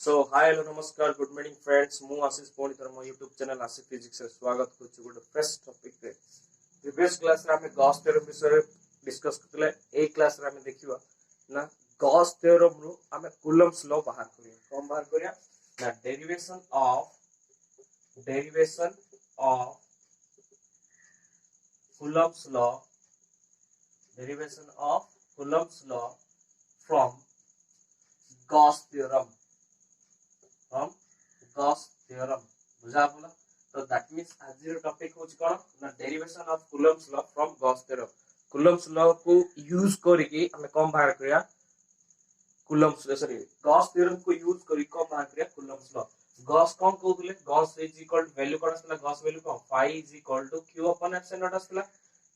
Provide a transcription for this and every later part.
सो hi hello नमस्कार good morning friends मु आशीष पुणी थर मो YouTube चैनल आशीष फिजिक्स रे स्वागत करछु गोटे फ्रेश टॉपिक रे। प्रीवियस क्लास रे हमें गॉस थ्योरम विषय डिस्कस करले। ए क्लास रे हमें देखिबा ना गॉस थ्योरम रो हमें कूलम्ब्स लॉ बाहर करिया। कोन बाहर करिया ना derivation of Coulomb's law from Gauss theorem बुझा बोला। तो दैट मींस आज रो टॉपिक होच कोन ना derivation of Coulomb's law from Gauss theorem. Coulomb's law को यूज करके हमें कौन बाहर करिया कूलम्ब्स सॉरी गॉस थ्योरम को यूज करी कौन बाहर करिया कूलम्ब्स लॉ। गॉस कौन कहउले Gauss is equal to value कोन असला गॉस वैल्यू कोन phi is equal to q upon epsilon naught असला।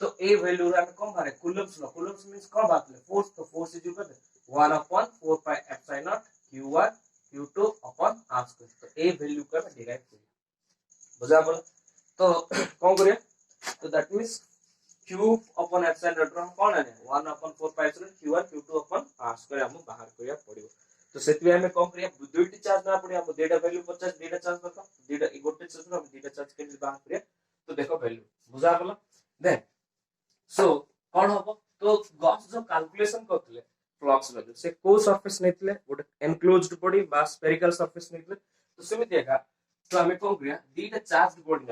तो ए वैल्यू रे हमें कौन बाहर कूलम्ब्स लॉ। कूलम्ब्स मींस कौन बात ले फोर्स। तो force is equal to 1 upon 4 pi epsilon naught q1 q2 upon r square. तो ए वैल्यू का मैं डिराइव करिया बुझा बोला। तो कौन करिया तो that means q upon epsilon naught रो कौन है 1 upon 4 pi epsilon q1 q2 upon r square हम बाहर करिया पड़ियो। तो सेति हमें कौन करिया दुईटी चार्ज ना पड़िया हम डेटा वैल्यू 50 डेटा चार्ज बता डेटा गोटे चार्ज हम डेटा चार्ज के बाहर करिया। तो देखो वैल्यू बुझा बोला। देन सो कौन होबो तो गॉस जो कैलकुलेशन करथले फ्लक्स वैल्यू से को सरफेस नेतले गोटे एनक्लोज्ड बॉडी बा स्फेरिकल सरफेस नेतले। तो सेमिति एका तो हमें कौन करिया दीटा चार्ज्ड बॉडी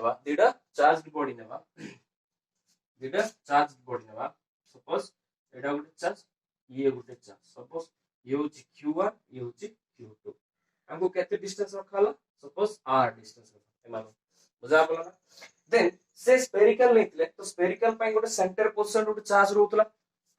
नेबा सपोज एडा गोटे चार्ज ये गोटे चार्ज सपोज ये होची q1 ये होची q2 हमको केते डिस्टेंस रखाला सपोज r डिस्टेंस रखा एमानो बुझा बोला ना। देन से स्फेरिकल नेतले तो स्फेरिकल पाई गोटे सेंटर पोजीशन गोटे चार्ज रहउतला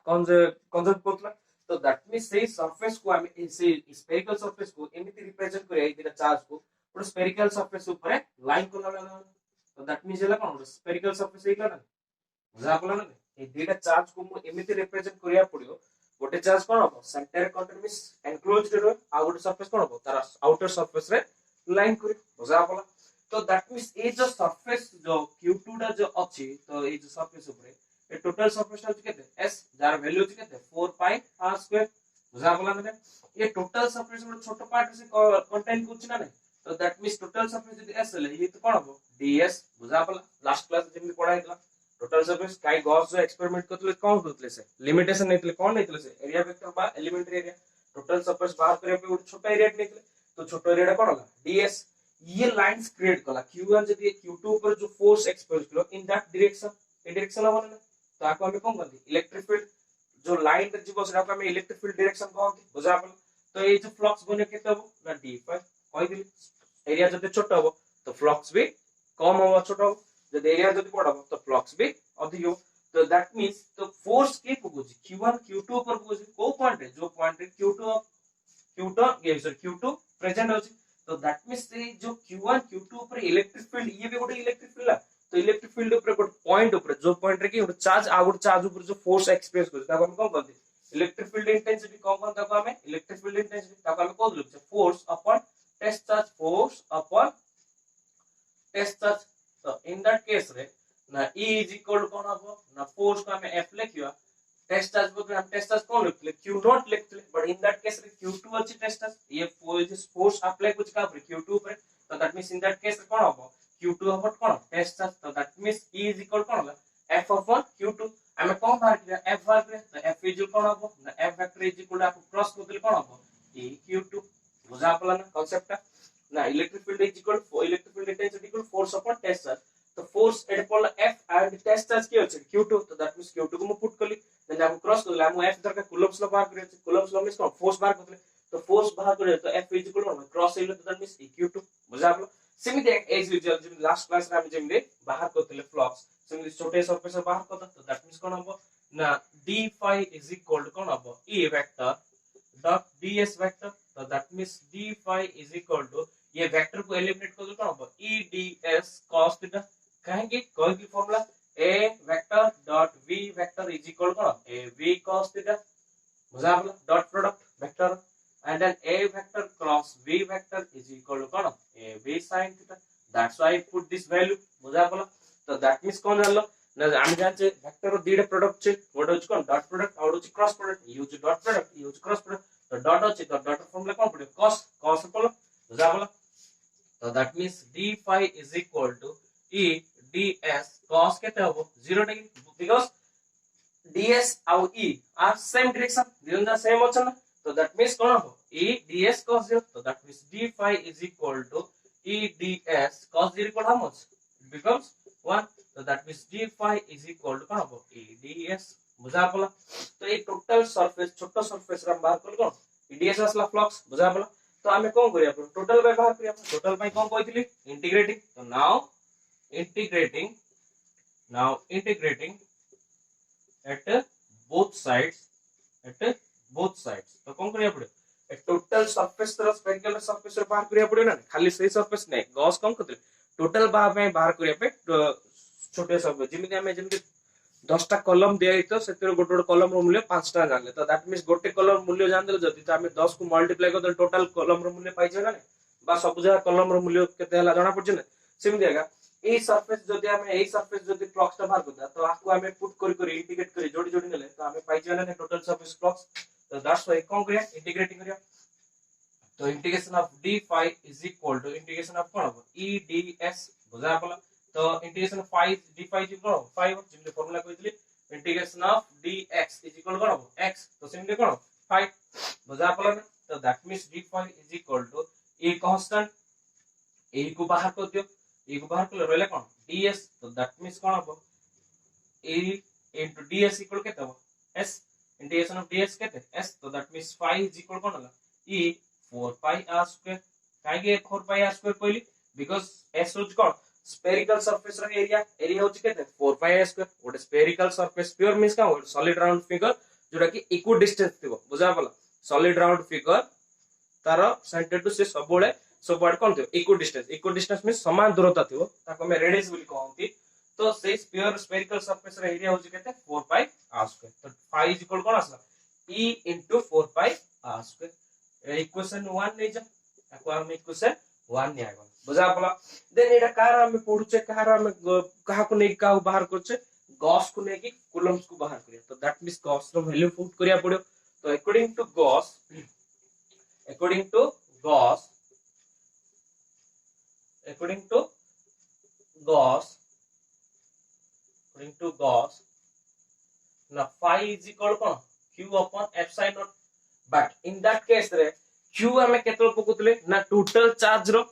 कंजर्व करतला। तो दैट मींस से सरफेस को हमें से स्फेरिकल सरफेस को एमिति रिप्रेजेंट करे एदिरा चार्ज को गोटे स्फेरिकल सरफेस ऊपर लाइन कोला। तो दैट मींस एला कोन स्फेरिकल सरफेस एला ना बुझा बोला ना। ए डेटा चार्ज को मु एमिति रिप्रेजेंट करिया पड़ियो गोटे चार्ज कोन हो सेंटर कंटेंट मींस एनक्लोज्ड रो आ गोटे सरफेस कोन हो तार आउटर सरफेस रे लाइन करी बुझा बोला। तो दैट मींस ए जो सरफेस जो q2 दा जो अछि तो ए जो सरफेस ऊपर ए टोटल सरफेस अछि केते s जार वैल्यू अछि केते 4 pi r स्क्वायर बुझा बोला ना। ये टोटल सरफेस गोटे छोटो पार्ट से कंटेन कुछ ना नहीं। तो दैट मींस टोटल सरफेस यदि s ले ये तो कोन हो ds बुझा बोला। Last class Zeme पढाइतला total surface काई गॉस जो एक्सपेरिमेंट करतले कोन करतले से लिमिटेशन नेतले कोन नेतले से एरिया वेक्टर बा एलिमेंटरी एरिया टोटल सरफेस बाहर करे पे गोटे छोटा एरिया नेतले। तो छोटा एरिया कोन होला ds ये लाइंस क्रिएट कला q1 जदी q2 ऊपर जो फोर्स एक्सपोज कलो in that direction A direction हमन तो आको हमें कोन करती इलेक्ट्रिक फील्ड जो लाइन रे जीवो सेटा को हमें इलेक्ट्रिक फील्ड डायरेक्शन कहंती बुझा पल। तो ये जो फ्लक्स बने केते हो ना d कहि दिली एरिया जदी छोटा हो तो फ्लक्स भी कम हो छोटा हो जदी एरिया जदी बड़ा हो तो फ्लक्स भी अधिक हो। तो दैट मींस तो फोर्स के पगोजी q1 q2 पर पगोजी को पॉइंट है जो पॉइंट रे q2 प्रेजेंट होची। तो दैट मींस जो q1 q2 ऊपर इलेक्ट्रिक फील्ड ये भी गोटे इलेक्ट्रिक फील्ड है। तो इलेक्ट्रिक फील्ड ऊपर गोटे पॉइंट ऊपर जो पॉइंट रे कि गोटे चार्ज आ गोटे चार्ज ऊपर जो फोर्स एक्सप्रेस करछ ताको हम कोन कहते इलेक्ट्रिक फील्ड इंटेंसिटी कोन ताको हमें इलेक्ट्रिक फील्ड इंटेंसिटी ताको हम कोन लिखछ फोर्स अपॉन टेस्ट चार्ज। तो इन दैट केस रे ना E इज इक्वल कोन हो ना फोर्स को हमें F लिखियो टेस्ट चार्ज बदले हम टेस्ट चार्ज कोन लिखले q नॉट लिखले बट इन दैट केस रे q2 अछि टेस्ट चार्ज ये फोर्स अप्लाई कुछ का q2 पर। तो that means in that case रे कोन हो q2 अपॉन कोन टेस्ट चार्ज। तो that means E is equal कोन होला F अपॉन q2 हमें कोन बाहर किया F बाहर किया। तो F इज इक्वल कोन हो ना F वेक्टर इज इक्वल आपको क्रॉस बदले कोन हो E q2 बुझा पला ना कांसेप्ट ना electric field is equal electric field intensity equal force upon test charge. तो फोर्स एट पड़ला F एंड टेस्ट चार्ज के अछि q2। तो दैट मींस q2 को हम पुट करली देन हम क्रॉस करला हम F दर का कूलम्ब्स लॉ बाहर करे कूलम्ब्स लॉ मींस कोन फोर्स बाहर करले। तो फोर्स बाहर करे तो F is equal to cross इले तो दैट मींस q2 बुझा पला। सेमिति एज यूजुअल जे लास्ट क्लास रे हम जेमले बाहर करतले फ्लक्स सेमिति छोटे सरफेस बाहर करत। तो दैट मींस कोन हो ना d phi is equal to कोन हो E vector dot ds vector. तो that means d phi is equal to ये वेक्टर को एलिमिनेट कर दो कोन हो E ds cos थीटा काहे कि कोई भी formula a vector dot v vector is equal cone a v cos theta बुझा बोला dot product vector and then a vector cross v vector is equal to cone a v sin theta that's why I put this value बुझा बोला। तो that means cone hello ना हम जानचे vector रो दीडे product छे गोटे होच कोन डॉट प्रोडक्ट और होच cross product use dot product use cross product. तो डॉट अछि तो डॉट फॉर्मूला कोन पड़े cos cos पड़ो बुझा बोला तो that means d phi is equal to e ds cos केते हबो 0 डिग्री बिकॉज़ ds आउ e आर सेम डायरेक्शन दियंदा सेम अछि ना तो दैट मींस कोन हो e ds cos 0 तो that means d phi is equal to e ds cos 0 कोन हम becomes 1 तो that means d phi is equal to कोन हो e ds बुझा पला तो ए टोटल सरफेस छोटो सरफेस रा बाहर कर कोन e ds असला फ्लक्स बुझा पला तो आमे कोन करिया टोटल व्यवहार करिया टोटल पई कोन कहितली इंटीग्रेटिंग तो integrating now integrating at both sides तो कौन करिया पड़े ए टोटल सरफेस तरह स्पेरिकल सरफेस रे बाहर करिया पड़े ना खाली सही सरफेस नहीं गॉस कौन करते टोटल बाहर करिया पे छोटे सरफेस जिमिति हमें जिमिति 10 टा कॉलम दिया तो सेतिर गोटे गोटे कॉलम रो मूल्य 5 टा जानले तो दैट मींस गोटे कॉलम मूल्य जान देले जति तो हमें 10 को मल्टीप्लाई कर टोटल कॉलम रो मूल्य पाइ जे ना बा सब जगह कॉलम रो मूल्य केते हला जाना पड़छ ना सेम देगा ए सरफेस जदि हमें ए सरफेस जदि फ्लक्स टा बाहर करता तो आको हमें पुट करी इंटीग्रेट करी जोड़ी जोड़ी नेले तो हमें पाइ जे ना टोटल सरफेस फ्लक्स तो दैट्स व्हाई कौन करिया इंटीग्रेटिंग करिया तो integration of d phi is equal to integration of कोन हो e ds बुझा पला तो integration of phi d phi is कोन 5 जिमले फार्मूला कहितली integration of dx is equal कोन हो x तो सिंपली कोन 5 बुझा पला ना तो that means d phi is equal to a constant A को बाहर कर दियो ए को बाहर कर रहले कोन ds तो दैट मींस कोन हो a into ds इक्वल केते हो s इंटीग्रेशन ऑफ ds केते s तो दैट मींस 5 इज इक्वल कोन होला e 4 pi r square काहे के 4 pi r square कहली बिकॉज़ s होज कोन स्फेरिकल सरफेस रा एरिया होच केते 4 pi r square ओटे स्फेरिकल सरफेस प्योर मींस का सॉलिड राउंड फिगर जोटा कि इक्वल डिस्टेंस थिबो बुझा पला सॉलिड राउंड फिगर तार सेंटर टू से सबोले सबआड कोन थियो इक्वल डिस्टेंस मींस समान दूरता थियो ताको हम रेडियस बोली कहंती तो से प्योर स्फेरिकल सरफेस रा एरिया होच केते 4 pi r square तो 5 इज इक्वल कोन आसला e into 4 pi r square equation 1 नै जा ताको हम इक्वेशन 1 नै आगो बुझा पला देन एटा कार हम पढुचे कार हम कहा को नै का बाहर करछे गॉस को नै कि कूलम्स को बाहर करिया तो दैट मींस गॉस रो वैल्यू पुट करिया पड़ो तो according to Gauss according to Gauss now phi is equal to q upon epsilon naught but in that case रे q हमें केतल पकुतले ना टोटल चार्ज रो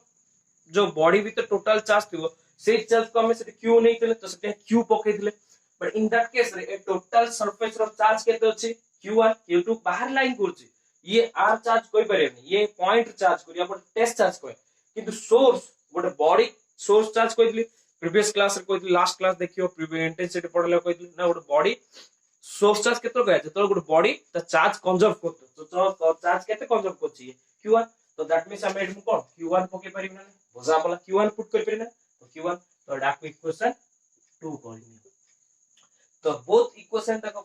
जो बॉडी भीतर टोटल चार्ज थियो से चार्ज को हमें से q नहीं थिले तो से q पकेइथिले बट इन दैट केस रे ए टोटल सरफेस रो चार्ज केते अछि q1 q2 बाहर लाइन करछि ये आर चार्ज कोई परियनी ये पॉइंट चार्ज करिया बट टेस्ट चार्ज कोइ किंतु सोर्स गोटे बॉडी सोर्स चार्ज कोइली प्रीवियस क्लास रे कोइली लास्ट क्लास देखियो प्रीवियस इंटेंसिटी पढले कोइली ना गोटे बॉडी सोर्स चार्ज केतो गया जतो गोटे बॉडी त चार्ज कंजर्व करतो तो चार्ज केते कंजर्व करछि q1 तो दैट मींस हम एडम कोन q1 पके परिबे ना बुझा पला q1 पुट कर परिना तो q1 तो डाक इक्वेशन 2 करनी तो बोथ इक्वेशन तक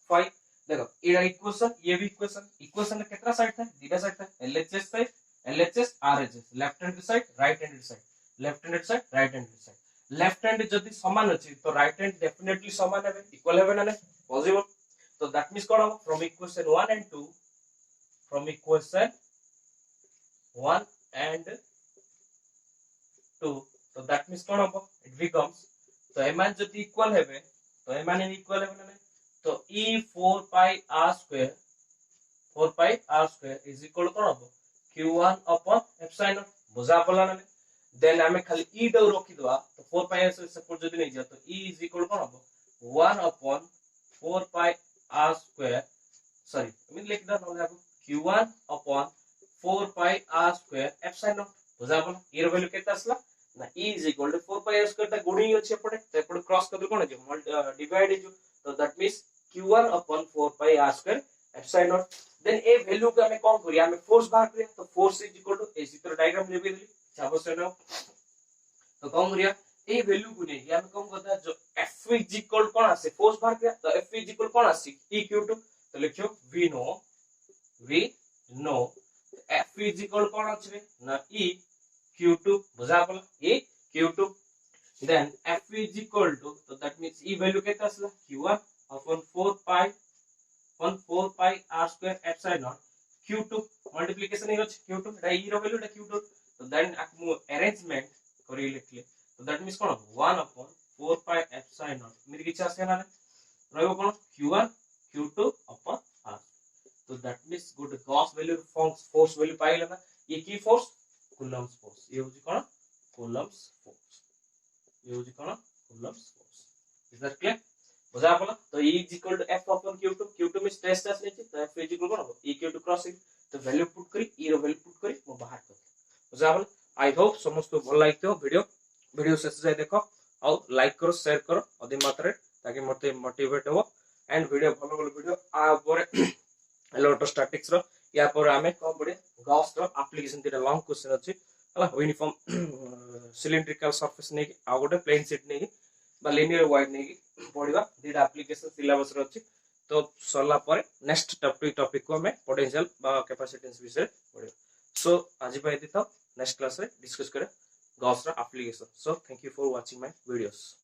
5 देखो एड़ा इक्वेशन ये भी इक्वेशन में कितना साइड था दीटा साइड था LHS side LHS RHS left hand side right hand side left hand side right hand side left hand जदी समान अछि तो राइट हैंड डेफिनेटली समान हेबे इक्वल हेबे ना नहीं पॉसिबल तो that means cone from equation 1 and 2 from equation 1 and 2 तो दैट मींस कोन हो इट बिकम्स तो एमान जदी इक्वल हेबे तो एमान इक्वल हेबे ना नहीं तो e 4 pi r square is equal to कोन हो q1 upon epsilon बुझा पला ना देन हमें खाली e दो रोकी दवा तो 4 pi r सपोज जदी नहीं जा तो e is equal to कोन हो 1 upon 4 pi r square sorry मैं लिख दा नले आपको q1 upon 4 pi r square epsilon बुझा पला e रो वैल्यू केता असला ना e is equal to 4 pi r square ता गुणी अछि पड़े तो एपड़ क्रॉस कर कोन जे डिवाइड जो तो that means q1 upon 4 pi r square epsilon naught then a value को हमें कौन करिया हमें फोर्स बाहर करिया तो फोर्स इज इक्वल टू ए चित्र डायग्राम ले बेली चाबो से ना तो कौन करिया ए वैल्यू को नहीं हमें कौन करता जो f इज इक्वल कोन आसे फोर्स बाहर करिया तो f इज इक्वल कोन आसी e q2 तो लिखियो v नो f इज इक्वल कोन आछे ना e q2 बुझा पला e q2 then f is equal to so that means e value केता असला q1 upon 4 pi r square epsilon naught Q2 multiplication ही अछि Q2 एटा e रो वैल्यू एटा Q2 तो देन आकु अरेंजमेंट करि लिखले तो that means cone 1/4 pi epsilon not मिर किछ आसे ना रहबो कोन Q1 Q2 अपन r तो that means good Gauss value force value पाइले ना ये की फोर्स कूलम्ब्स फोर्स ये होजी कोन कूलम्ब्स फोर्स ये होजी कोन Coulomb's force is that clear बुझा आपला तो E is equal to F upon Q2 में स्ट्रेस चार्ज लेछि तो F is equal cone E Q2 crossing तो वैल्यू पुट करी E रो वैल्यू पुट करी मो बाहर कर बुझा आपला आई होप समस्त भल लागितो वीडियो शेष जाय देखो और लाइक करो शेयर करो अधिक मात्रा ताकि मते मोटिवेट हो एंड वीडियो भलो वीडियो आ ऊपर इलेक्ट्रोस्टैटिक्स रो या पर हमें कोन पड़े गॉस रो एप्लीकेशन तीटा लॉन्ग क्वेश्चन अछि हला यूनिफॉर्म सिलिंड्रिकल सरफेस ने आ गोटे प्लेन शीट ने बा लिनियर वाइड ने पढिबा दीटा एप्लीकेशन सिलेबस रो अछि तो सरला पर नेक्स्ट टॉपिक को हमें पोटेंशियल बा कैपेसिटेंस विषय पढिबा सो आज भाई दिता नेक्स्ट क्लास रे डिस्कस करे गॉस रो application so thank you for watching my videos